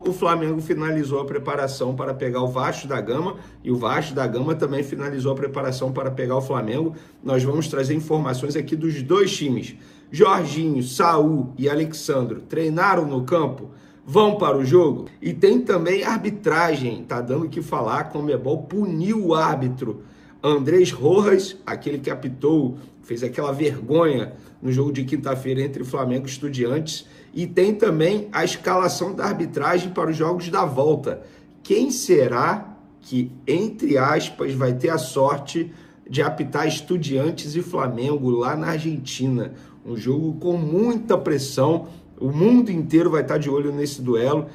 o Flamengo finalizou a preparação para pegar o Vasco da Gama e o Vasco da Gama também finalizou a preparação para pegar o Flamengo. Nós vamos trazer informações aqui dos dois times. Jorginho, Saul e Alexandro treinaram no campo? Vão para o jogo? E tem também arbitragem, tá dando o que falar. A Conmebol puniu o árbitro Andrés Rojas, aquele que apitou, fez aquela vergonha no jogo de quinta-feira entre Flamengo e Estudiantes. E tem também a escalação da arbitragem para os jogos da volta. Quem será que, entre aspas, vai ter a sorte de apitar Estudiantes e Flamengo lá na Argentina? Um jogo com muita pressão. O mundo inteiro vai estar de olho nesse duelo.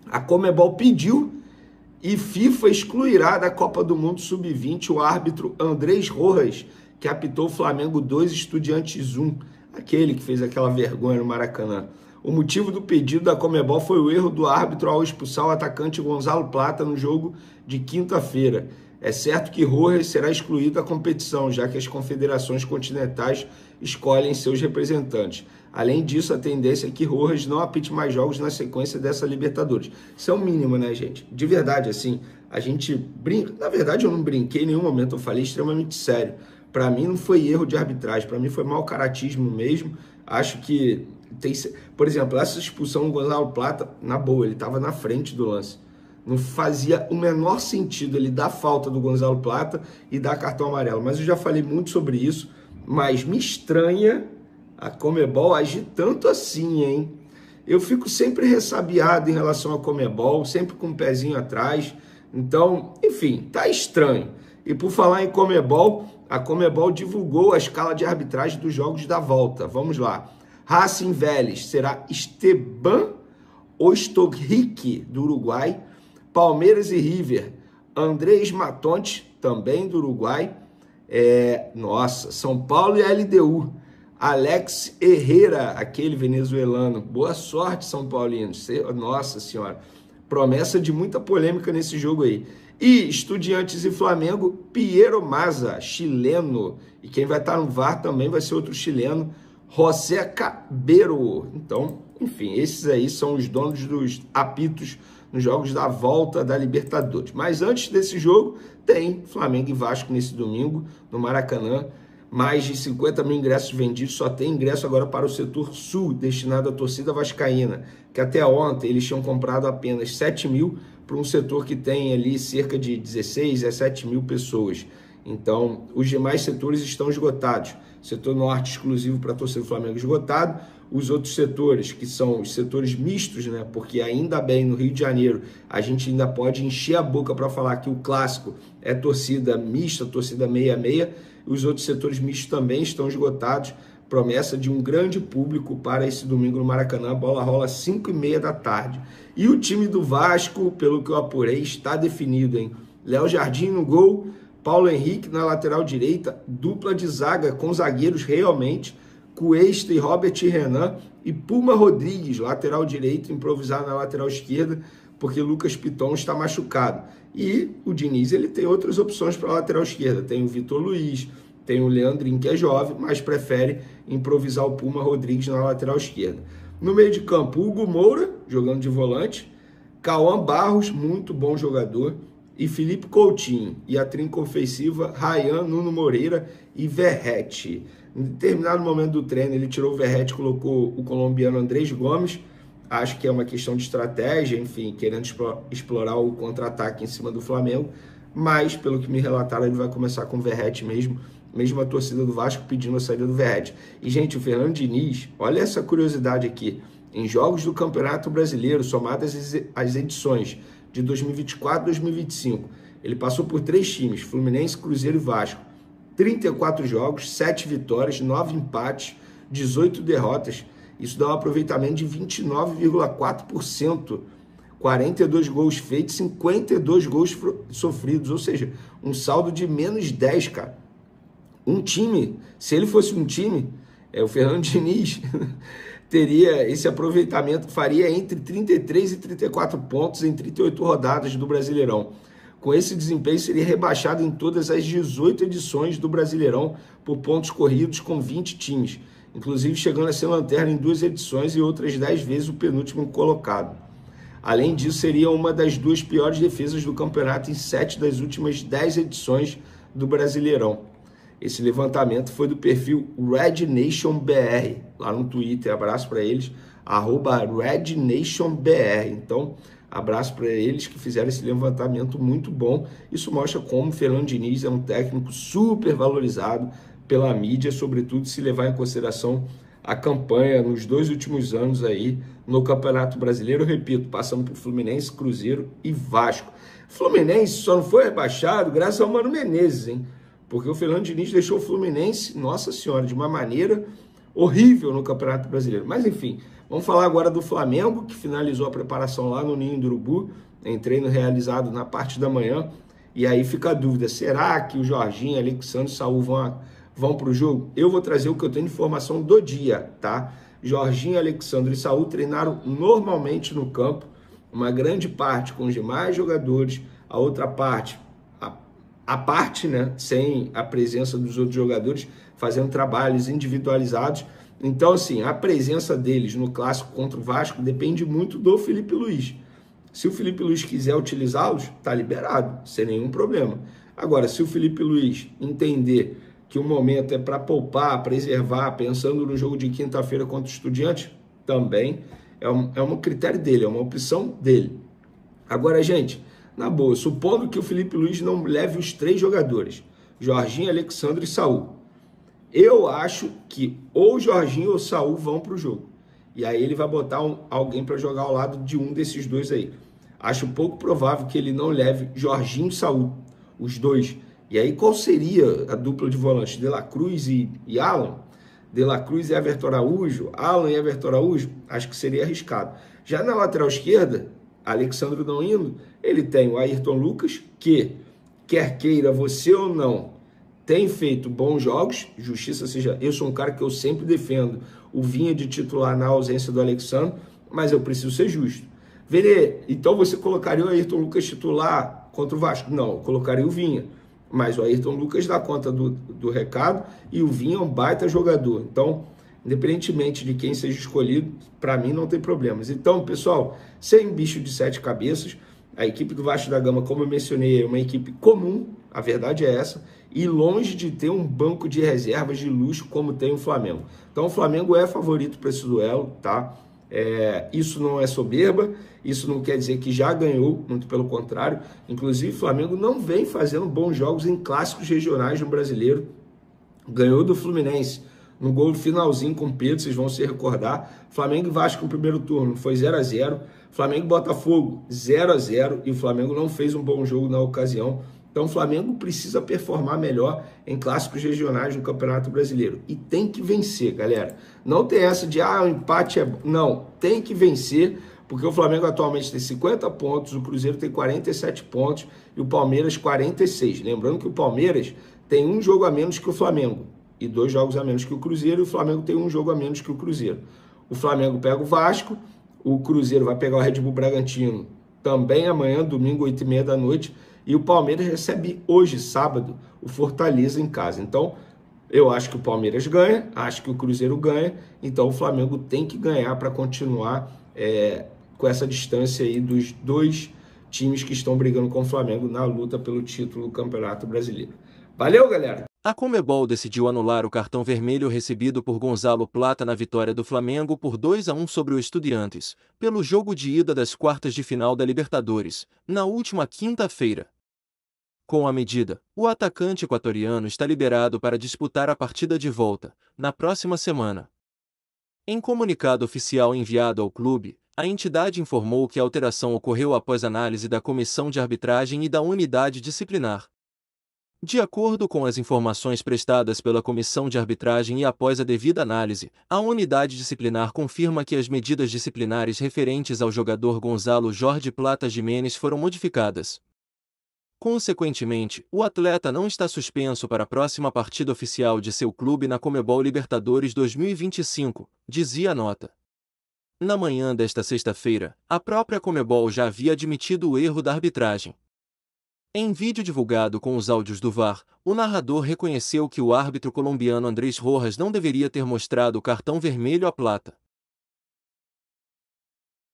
A Conmebol pediu e FIFA excluirá da Copa do Mundo Sub-20 o árbitro Andrés Rojas, que apitou o Flamengo 2, Estudiantes 1, aquele que fez aquela vergonha no Maracanã. O motivo do pedido da Conmebol foi o erro do árbitro ao expulsar o atacante Gonzalo Plata no jogo de quinta-feira. É certo que Rojas será excluído da competição, já que as confederações continentais escolhem seus representantes. Além disso, a tendência é que Rojas não apite mais jogos na sequência dessa Libertadores. Isso é o mínimo, né, gente? De verdade, assim, a gente brinca. Na verdade, eu não brinquei em nenhum momento, eu falei extremamente sério. Para mim, não foi erro de arbitragem, para mim foi mau caratismo mesmo. Acho que tem. Por exemplo, essa expulsão do Gonzalo Plata, na boa, ele estava na frente do lance. Não fazia o menor sentido ele dar falta do Gonzalo Plata e dar cartão amarelo. Mas eu já falei muito sobre isso, mas me estranha a Conmebol agir tanto assim, hein? Eu fico sempre ressabiado em relação à Conmebol, sempre com um pezinho atrás. Então, enfim, tá estranho. E por falar em Conmebol, a Conmebol divulgou a escala de arbitragem dos jogos da volta. Vamos lá. Racing Vélez será Esteban Ostorrique, do Uruguai. Palmeiras e River, Andrés Matonte, também do Uruguai. São Paulo e LDU, Alex Herrera, aquele venezuelano. Boa sorte, São Paulinos. Nossa Senhora. Promessa de muita polêmica nesse jogo aí. E Estudiantes e Flamengo, Piero Maza, chileno. E quem vai estar no VAR também vai ser outro chileno, José Cabero. Então, enfim, esses aí são os donos dos apitos nos jogos da volta da Libertadores. Mas antes desse jogo, tem Flamengo e Vasco nesse domingo, no Maracanã. Mais de 50 mil ingressos vendidos, só tem ingresso agora para o setor sul, destinado à torcida vascaína, que até ontem eles tinham comprado apenas 7 mil para um setor que tem ali cerca de 16 a 7 mil pessoas. Então, os demais setores estão esgotados. Setor norte exclusivo para a torcida do Flamengo esgotado. Os outros setores, que são os setores mistos, né? Porque ainda bem, no Rio de Janeiro, a gente ainda pode encher a boca para falar que o clássico é torcida mista, torcida 6-6. Os outros setores mistos também estão esgotados. Promessa de um grande público para esse domingo no Maracanã. A bola rola às 5h30 da tarde. E o time do Vasco, pelo que eu apurei, está definido, hein? Léo Jardim no gol, Paulo Henrique na lateral direita, dupla de zaga com zagueiros realmente, Cuesta e Robert Renan, e Puma Rodrigues, lateral direito, improvisado na lateral esquerda, porque Lucas Piton está machucado. E o Diniz, ele tem outras opções para a lateral esquerda. Tem o Vitor Luiz, tem o Leandrinho, que é jovem, mas prefere improvisar o Puma Rodrigues na lateral esquerda. No meio de campo, Hugo Moura, jogando de volante, Cauã Barros, muito bom jogador, e Felipe Coutinho. E a trinca ofensiva, Ryan, Nuno Moreira e Verratti. Em determinado momento do treino, ele tirou o Verratti e colocou o colombiano Andrés Gomes. Acho que é uma questão de estratégia, enfim, querendo explorar o contra-ataque em cima do Flamengo. Mas, pelo que me relataram, ele vai começar com o Verratti mesmo a torcida do Vasco pedindo a saída do Verratti. E, gente, o Fernando Diniz, olha essa curiosidade aqui. Em jogos do Campeonato Brasileiro, somadas as edições de 2024 e 2025, ele passou por 3 times, Fluminense, Cruzeiro e Vasco. 34 jogos, 7 vitórias, 9 empates, 18 derrotas. Isso dá um aproveitamento de 29,4%. 42 gols feitos, 52 gols sofridos. Ou seja, um saldo de menos 10, cara. Um time, se ele fosse um time, o Fernando Diniz teria esse aproveitamento, faria entre 33 e 34 pontos em 38 rodadas do Brasileirão. Com esse desempenho, seria rebaixado em todas as 18 edições do Brasileirão por pontos corridos com 20 times, inclusive chegando a ser lanterna em 2 edições e outras 10 vezes o penúltimo colocado. Além disso, seria uma das 2 piores defesas do campeonato em 7 das últimas 10 edições do Brasileirão. Esse levantamento foi do perfil Red Nation BR, lá no Twitter. Abraço para eles, @RedNationBR. Então, abraço para eles que fizeram esse levantamento muito bom. Isso mostra como o Fernando Diniz é um técnico super valorizado pela mídia, sobretudo se levar em consideração a campanha nos 2 últimos anos aí no Campeonato Brasileiro. Eu repito, passando por Fluminense, Cruzeiro e Vasco. Fluminense só não foi rebaixado graças ao Mano Menezes, hein? Porque o Fernando Diniz deixou o Fluminense, nossa senhora, de uma maneira horrível no Campeonato Brasileiro. Mas enfim, vamos falar agora do Flamengo, que finalizou a preparação lá no Ninho do Urubu, em treino realizado na parte da manhã. E aí fica a dúvida, será que o Jorginho, Alexandre e Saúl vão para o jogo? Eu vou trazer o que eu tenho de informação do dia, tá? Jorginho, Alexandre e Saúl treinaram normalmente no campo, uma grande parte com os demais jogadores, a outra parte, né, sem a presença dos outros jogadores, fazendo trabalhos individualizados. Então, assim, a presença deles no clássico contra o Vasco depende muito do Felipe Luiz. Se o Felipe Luiz quiser utilizá-los, tá liberado, sem nenhum problema. Agora, se o Felipe Luiz entender que o momento é para poupar, preservar, pensando no jogo de quinta-feira contra o Estudiantes, também é um critério dele, é uma opção dele. Agora, gente, na boa, supondo que o Felipe Luiz não leve os 3 jogadores, Jorginho, Alexandre e Saúl, eu acho que ou Jorginho ou Saúl vão para o jogo. E aí ele vai botar alguém para jogar ao lado de um desses 2 aí. Acho pouco provável que ele não leve Jorginho e Saúl, os 2. E aí qual seria a dupla de volantes? De La Cruz e Alan? De La Cruz e Everton Araújo? Alan e Everton Araújo? Acho que seria arriscado. Já na lateral esquerda, Alexandre não indo, ele tem o Ayrton Lucas, que, quer queira você ou não, tem feito bons jogos, justiça seja, eu sou um cara que eu sempre defendo o Vinha de titular na ausência do Alexandre, mas eu preciso ser justo. Verê, então você colocaria o Ayrton Lucas titular contra o Vasco? Não, eu colocaria o Vinha, mas o Ayrton Lucas dá conta do recado e o Vinha é um baita jogador, então, independentemente de quem seja escolhido, para mim não tem problemas. Então, pessoal, sem bicho de 7 cabeças, a equipe do Vasco da Gama, como eu mencionei, é uma equipe comum, a verdade é essa, e longe de ter um banco de reservas de luxo como tem o Flamengo. Então o Flamengo é favorito para esse duelo, tá? Isso não é soberba, isso não quer dizer que já ganhou, muito pelo contrário. Inclusive o Flamengo não vem fazendo bons jogos em clássicos regionais no Brasileiro. Ganhou do Fluminense no gol do finalzinho com o Pedro, vocês vão se recordar. Flamengo e Vasco no primeiro turno foi 0-0. Flamengo e Botafogo 0-0 e o Flamengo não fez um bom jogo na ocasião. Então o Flamengo precisa performar melhor em clássicos regionais no Campeonato Brasileiro. E tem que vencer, galera. Não tem essa de, o empate é... Não, tem que vencer, porque o Flamengo atualmente tem 50 pontos, o Cruzeiro tem 47 pontos e o Palmeiras 46. Lembrando que o Palmeiras tem um jogo a menos que o Flamengo e 2 jogos a menos que o Cruzeiro, e o Flamengo tem um jogo a menos que o Cruzeiro. O Flamengo pega o Vasco, o Cruzeiro vai pegar o Red Bull Bragantino também amanhã, domingo, 8h30 da noite, e o Palmeiras recebe hoje, sábado, o Fortaleza em casa. Então, eu acho que o Palmeiras ganha, acho que o Cruzeiro ganha, então o Flamengo tem que ganhar para continuar com essa distância aí dos 2 times que estão brigando com o Flamengo na luta pelo título do Campeonato Brasileiro. Valeu, galera! A Conmebol decidiu anular o cartão vermelho recebido por Gonzalo Plata na vitória do Flamengo por 2-1 sobre o Estudiantes, pelo jogo de ida das quartas de final da Libertadores, na última quinta-feira. Com a medida, o atacante equatoriano está liberado para disputar a partida de volta, na próxima semana. Em comunicado oficial enviado ao clube, a entidade informou que a alteração ocorreu após análise da comissão de arbitragem e da unidade disciplinar. De acordo com as informações prestadas pela comissão de arbitragem e após a devida análise, a unidade disciplinar confirma que as medidas disciplinares referentes ao jogador Gonzalo Jorge Plata Gimenez foram modificadas. Consequentemente, o atleta não está suspenso para a próxima partida oficial de seu clube na Conmebol Libertadores 2025, dizia a nota. Na manhã desta sexta-feira, a própria Conmebol já havia admitido o erro da arbitragem. Em vídeo divulgado com os áudios do VAR, o narrador reconheceu que o árbitro colombiano Andrés Rojas não deveria ter mostrado o cartão vermelho a Plata.